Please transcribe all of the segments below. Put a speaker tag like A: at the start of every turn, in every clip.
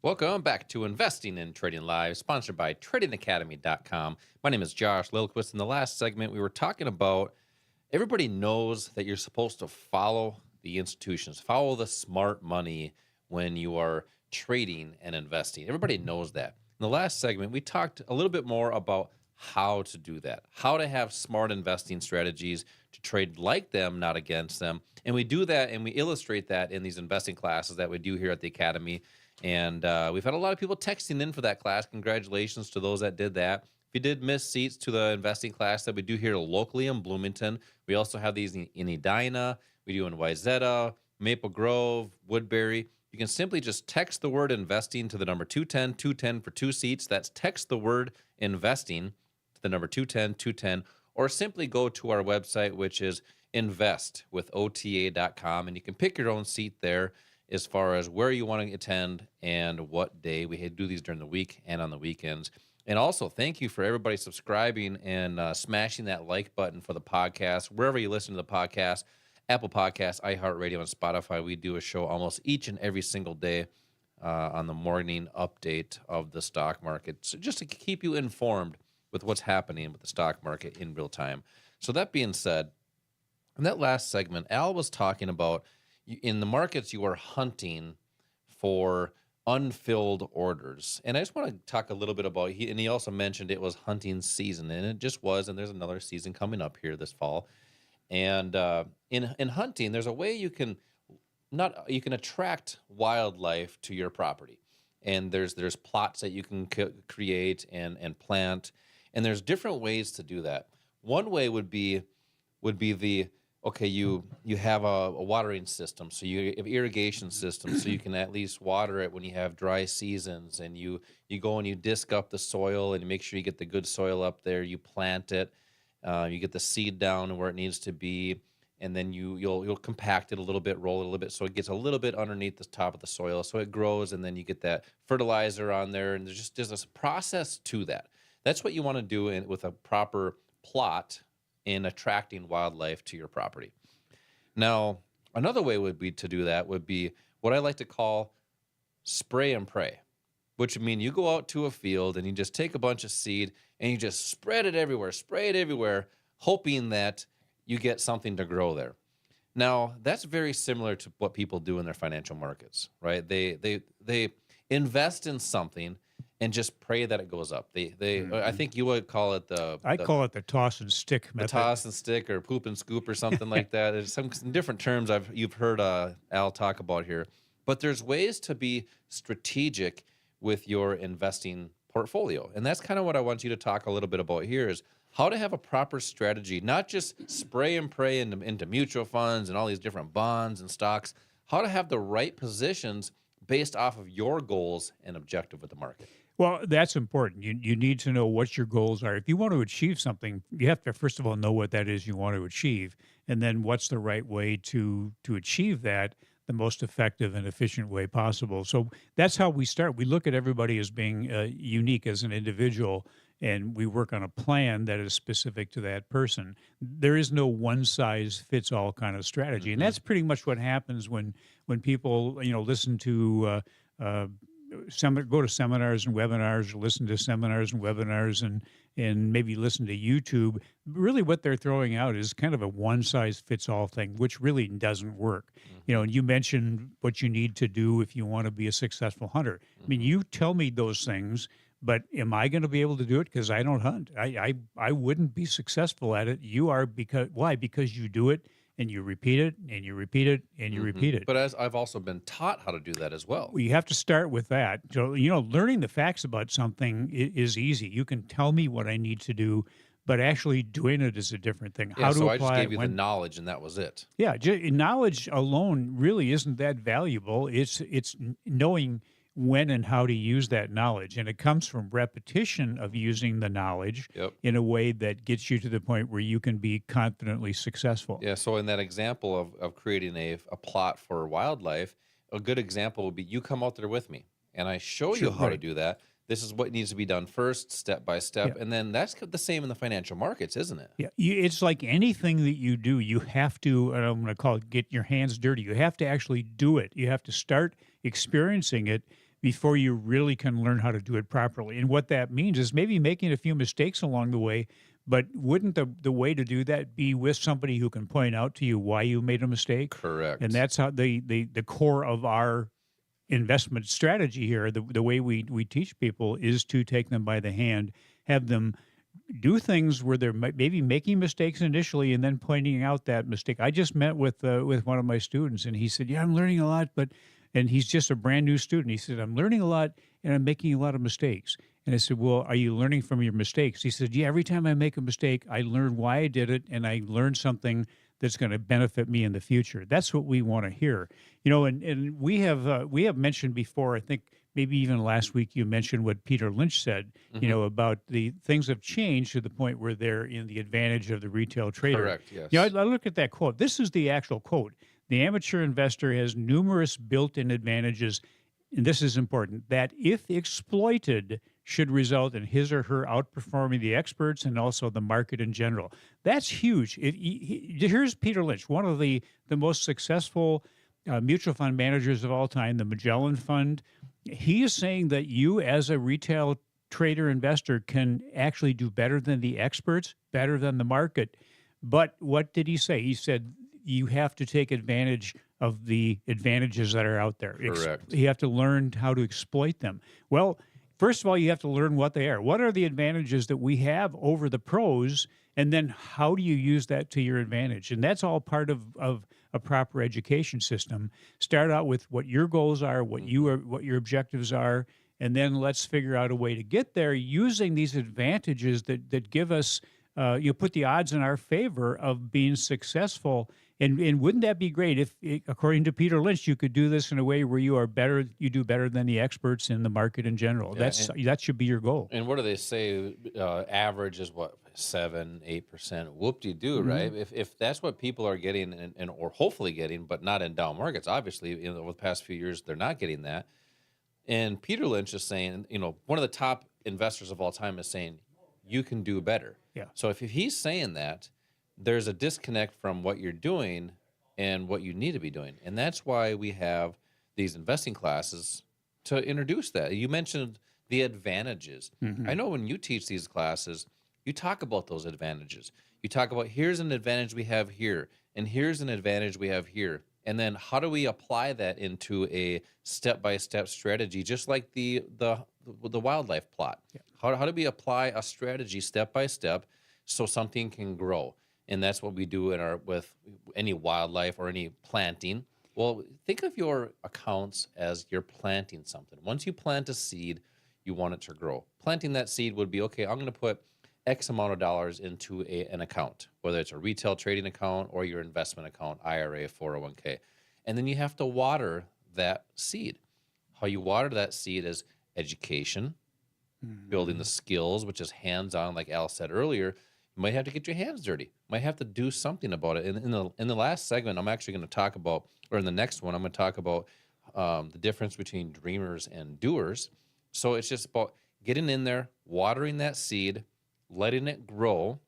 A: Welcome back to Investing in Trading Live, sponsored by TradingAcademy.com. My name is Josh Lilquist. In the last segment, we were talking about everybody knows that you're supposed to follow the institutions, follow the smart money when you are trading and investing. Everybody knows that. In the last segment, we talked a little bit more about how to do that, how to have smart investing strategies to trade like them, not against them. And we do that and we illustrate that in these investing classes that we do here at the Academy. And we've had a lot of people texting in for that class. Congratulations to those that did that. If you did miss seats to the investing class that we do here locally in Bloomington, we also have these in Edina. We do in Wayzata, Maple Grove, Woodbury. You can simply just text the word investing to the number 210-210 for 2 seats. That's text the word investing to the number 210-210, or simply go to our website, which is investwithota.com, and you can pick your own seat there as far as where you want to attend and what day. We do these during the week and on the weekends. And also, thank you for everybody subscribing and smashing that like button for the podcast. Wherever you listen to the podcast, Apple Podcasts, iHeartRadio, and Spotify, we do a show almost each and every single day on the morning update of the stock market. So just to keep you informed with what's happening with the stock market in real time. So that being said, in that last segment, Al was talking about in the markets, you are hunting for unfilled orders. And I just want to talk a little bit about, and he also mentioned it was hunting season, and it just was, and there's another season coming up here this fall. And in hunting, there's a way you can attract wildlife to your property. And there's plots that you can create and plant, and there's different ways to do that. One way would be okay, you have a watering system, so you have irrigation system, so you can at least water it when you have dry seasons, and you go and you disc up the soil and you make sure you get the good soil up there. You plant it, you get the seed down where it needs to be, and then you'll compact it a little bit, roll it a little bit, so it gets a little bit underneath the top of the soil, so it grows, and then you get that fertilizer on there, and there's a process to that. That's what you want to do with a proper plot in attracting wildlife to your property. Now, another way would be what I like to call spray and pray, which would mean you go out to a field and you just take a bunch of seed and you just spray it everywhere, hoping that you get something to grow there. Now, that's very similar to what people do in their financial markets, right? They invest in something and just pray that it goes up. I think you would call it
B: I call it the toss and stick
A: the
B: method.
A: toss and stick or poop and scoop or something like that. There's some different terms you've heard Al talk about here. But there's ways to be strategic with your investing portfolio. And that's kind of what I want you to talk a little bit about here is how to have a proper strategy, not just spray and pray into mutual funds and all these different bonds and stocks, how to have the right positions based off of your goals and objective with the market.
B: Well, that's important. You need to know what your goals are. If you want to achieve something, you have to first of all know what that is you want to achieve, and then what's the right way to achieve that the most effective and efficient way possible. So that's how we start. We look at everybody as being unique as an individual, and we work on a plan that is specific to that person. There is no one size fits all kind of strategy, and that's pretty much what happens when people listen to. Go to seminars and webinars, or listen to seminars and webinars, and maybe listen to YouTube. Really, what they're throwing out is kind of a one-size-fits-all thing, which really doesn't work. And you mentioned what you need to do if you want to be a successful hunter. I mean, you tell me those things, but am I going to be able to do it? Because I don't hunt. I wouldn't be successful at it. You are why? Because you do it. And you repeat it, and you repeat it, and you repeat it.
A: But as I've also been taught how to do that as well.
B: Well, you have to start with that. So, learning the facts about something is easy. You can tell me what I need to do, but actually doing it is a different thing.
A: Yeah,
B: How to
A: so
B: apply
A: I just gave you
B: it
A: the knowledge, and that was it.
B: Yeah, knowledge alone really isn't that valuable. It's knowing when and how to use that knowledge. And it comes from repetition of using the knowledge in a way that gets you to the point where you can be confidently successful.
A: Yeah, so in that example of creating a plot for wildlife, a good example would be you come out there with me, and I show you how to do that. This is what needs to be done first, step by step, and then that's the same in the financial markets, isn't it?
B: Yeah, it's like anything that you do, you have to, and I'm going to call it get your hands dirty. You have to actually do it. You have to start experiencing it before you really can learn how to do it properly. And what that means is maybe making a few mistakes along the way, but wouldn't the way to do that be with somebody who can point out to you why you made a mistake? And
A: Correct.
B: that's how the core of our investment strategy here, the way we teach people is to take them by the hand, have them do things where they're maybe making mistakes initially and then pointing out that mistake. I just met with one of my students and he said, "Yeah, I'm learning a lot, but," and he's just a brand new student. He said, "I'm learning a lot and I'm making a lot of mistakes." And I said, "Well, are you learning from your mistakes?" He said, "Yeah, every time I make a mistake, I learn why I did it and I learn something that's going to benefit me in the future." That's what we want to hear. And we have mentioned before, I think maybe even last week you mentioned what Peter Lynch said,
A: Hmm.
B: about the things have changed to the point where they're in the advantage of the retail trader.
A: Correct. Yes.
B: I look at that quote. This is the actual quote. The amateur investor has numerous built-in advantages, and this is important, that if exploited should result in his or her outperforming the experts and also the market in general. That's huge. Here's Peter Lynch, one of the most successful mutual fund managers of all time, the Magellan Fund. He is saying that you, as a retail trader investor, can actually do better than the experts, better than the market. But what did he say? He said you have to take advantage of the advantages that are out there.
A: Correct.
B: You have to learn how to exploit them. Well, first of all, you have to learn what they are. What are the advantages that we have over the pros? And then how do you use that to your advantage? And that's all part of a proper education system. Start out with what your goals are,
A: Hmm.
B: what your objectives are, and then let's figure out a way to get there using these advantages that give us, you put the odds in our favor of being successful. And wouldn't that be great if, according to Peter Lynch, you could do this in a way where you do better than the experts in the market in general.
A: Yeah.
B: That should be your goal.
A: And what do they say? Average is what, 7, 8%. Whoop de doo,
B: Hmm.
A: right? If that's what people are getting and or hopefully getting, but not in down markets. Obviously, over the past few years, they're not getting that. And Peter Lynch is saying, one of the top investors of all time is saying, you can do better.
B: Yeah.
A: So if he's saying that, there's a disconnect from what you're doing and what you need to be doing. And that's why we have these investing classes to introduce that. You mentioned the advantages. I
B: Hmm.
A: know when you teach these classes, you talk about those advantages. You talk about here's an advantage we have here, and here's an advantage we have here. And then how do we apply that into a step-by-step strategy, just like the wildlife plot?
B: Yeah.
A: How do we apply a strategy step by step so something can grow? And that's what we do with any wildlife or any planting. Well, think of your accounts as you're planting something. Once you plant a seed, you want it to grow. Planting that seed would be, okay, I'm going to put X amount of dollars into an account, whether it's a retail trading account or your investment account, IRA, 401k. And then you have to water that seed. How you water that seed is education, building the
B: Hmm.
A: skills, which is hands-on, like Al said earlier. You might have to get your hands dirty. You might have to do something about it. In the last segment, I'm actually going to talk about, or in the next one, I'm going to talk about the difference between dreamers and doers. So it's just about getting in there, watering that seed, letting it grow,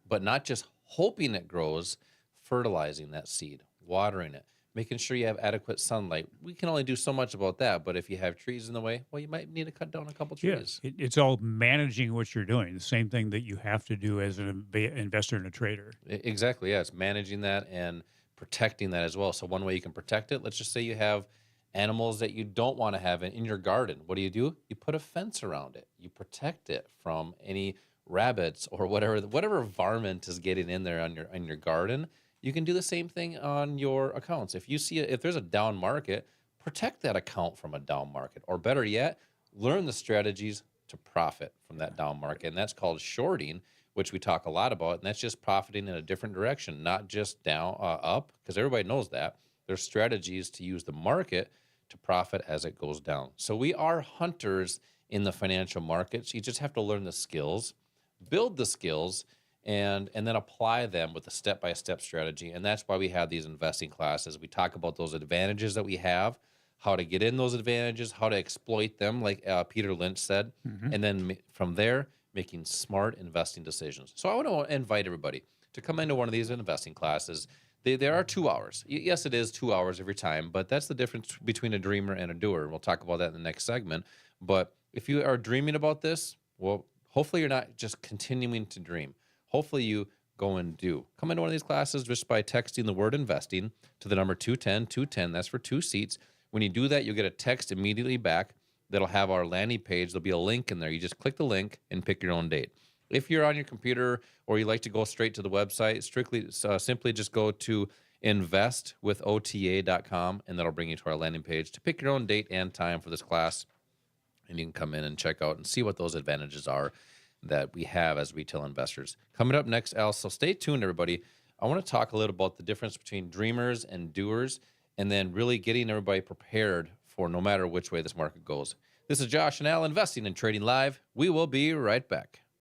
A: but not just hoping it grows, fertilizing that seed, watering it, making sure you have adequate sunlight. We can only do so much about that, but if you have trees in the way, well, you might need to cut down a couple
B: Yeah,
A: trees.
B: it's all managing what you're doing. The same thing that you have to do as an investor and a trader.
A: Exactly. Yeah, it's managing that and protecting that as well. So one way you can protect it, let's just say you have animals that you don't want to have in your garden. What do? You put a fence around it. You protect it from any rabbits or whatever varmint is getting in there on your garden. You can do the same thing on your accounts. If you see if there's a down market, protect that account from a down market, or better yet, learn the strategies to profit from that down market, and that's called shorting, which we talk a lot about, and that's just profiting in a different direction, not just down up, because everybody knows that. There's strategies to use the market to profit as it goes down. So we are hunters in the financial markets. You just have to learn the skills, build the skills, and then apply them with a step-by-step strategy. And that's why we have these investing classes. We talk about those advantages that we have, how to get in those advantages, how to exploit them, like Peter Lynch said,
B: Hmm.
A: and then from there, making smart investing decisions. So I want to invite everybody to come into one of these investing classes. There are 2 hours. Yes, it is 2 hours every time, but that's the difference between a dreamer and a doer. We'll talk about that in the next segment. But if you are dreaming about this, well, hopefully you're not just continuing to dream. Hopefully you go and do. Come into one of these classes just by texting the word investing to the number 210. That's for 2 seats. When you do that, you'll get a text immediately back that'll have our landing page. There'll be a link in there. You just click the link and pick your own date. If you're on your computer or you like to go straight to the website, simply just go to investwithota.com, and that'll bring you to our landing page to pick your own date and time for this class. And you can come in and check out and see what those advantages are that we have as retail investors. Coming up next, Al, so stay tuned, everybody. I want to talk a little about the difference between dreamers and doers, and then really getting everybody prepared for no matter which way this market goes. This is Josh and Al, Investing and Trading Live. We will be right back.